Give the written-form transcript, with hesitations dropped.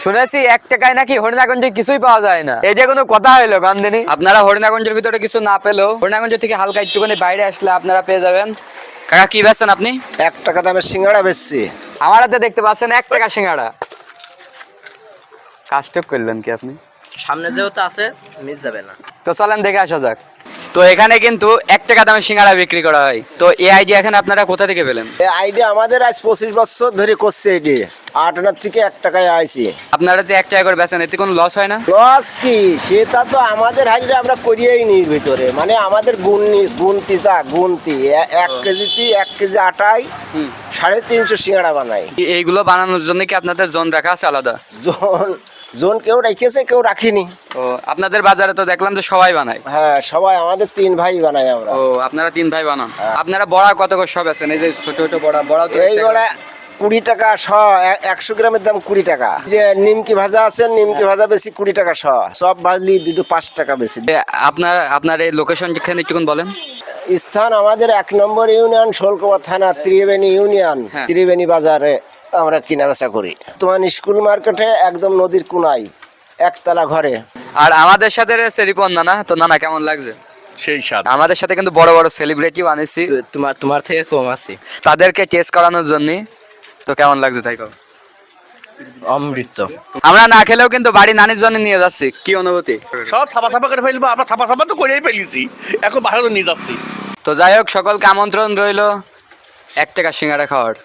শুনেছি 1 টাকায় নাকি হরিণাগঞ্জে কিছুই পাওয়া যায় না, এই যে কোনো কথা হইলো গান্ধী? আপনারা হরিণাগঞ্জের ভিতরে কিছু না পেলেও হরিণাগঞ্জ থেকে হালকা একটুখানি বাইরে আসলে আপনারা পেয়ে যাবেন। কাকা কি বেচছেন আপনি? 1 টাকা দামের সিঙ্গাড়া বেচছি। আমার হাতে দেখতে পাচ্ছেন 1 টাকা সিঙ্গাড়া। কাস্টক করলেন কি আপনি? সামনে যেহেতু আছে মিস যাবে না। তো চলেন দেখে আসা যাক। তো এখানে কিন্তু 1 টাকা দামের সিঙ্গাড়া বিক্রি করা হয়। তো এই আইডিয়া এখানে আপনারা কোথা থেকে পেলেন? এই আইডিয়া আমাদের আজ 25 বছর ধরে করছে এটি। 8 আনার থেকে 1 টাকায় আইছি। আপনারা যে 1 টাকা করে বেচেন এতে কোনো লস হয় না? লস কি সেটা তো আমাদের হাজিরা আমরা করিয়েই নিই ভিতরে, মানে আমাদের গুনতি 1 কেজিতে 1 কেজি আটায় 350 সিঙ্গাড়া বানাই। এইগুলো বানানোর জন্য কি আপনাদের জোন রাখা আছে আলাদা? জন কেউ রেখেছে কেউ রাখিনি। ও আপনাদের বাজারে তো দেখলাম যে সবাই বানায়। হ্যাঁ সবাই আমাদের 3 ভাই বানাই আমরা। ও আপনারা 3 ভাই বানান। আপনারা বড়া কত করে সব আছেন? এই যে ছোট ছোট বড়া তো এই বড়া 20 টাকা শ, 100 গ্রামের দাম 20 টাকা। যে নিমকি ভাজা আছে, নিমকি ভাজা বেশি 20 টাকা শ, সব ভাজলি 5 টাকা বেশি। আপনার এই লোকেশন যেখানে একটুকুন বলেন। স্থান আমাদের 1 নম্বর ইউনিয়ন, শোলকোয়া থানা, ত্রিবেণী ইউনিয়ন, হ্যাঁ। ত্রিবেণী বাজারে আমরা কেনাবেচা করি। তোমার স্কুল মার্কেটে একদম নদীর কোনায় একতলা ঘরে। আর আমাদের সাথে রয়েছে রিপন নানা। তো নানা কেমন লাগছে? সেই স্বাদ। আমাদের সাথে কিন্তু বড় বড় সেলিব্রিটিও আনেছি তোমার থেকে কম আছে। তাদেরকে টেস্ট করানোর জন্য। তো কেমন লাগছে তাই কও? অমৃত। আমরা না খেলেও কিন্তু বাড়ি নানির জন্য নিয়ে যাচ্ছি। কি অনুভূতি? সব ছাপা করে ফেলবো, আমরা ছাপা তো করেই ফেলেছি, এখন বাইরে নিয়ে যাচ্ছি। তো যাই হোক, সকলকে আমন্ত্রণ রইল 1 টাকা সিঙ্গাড়া খাওয়ার।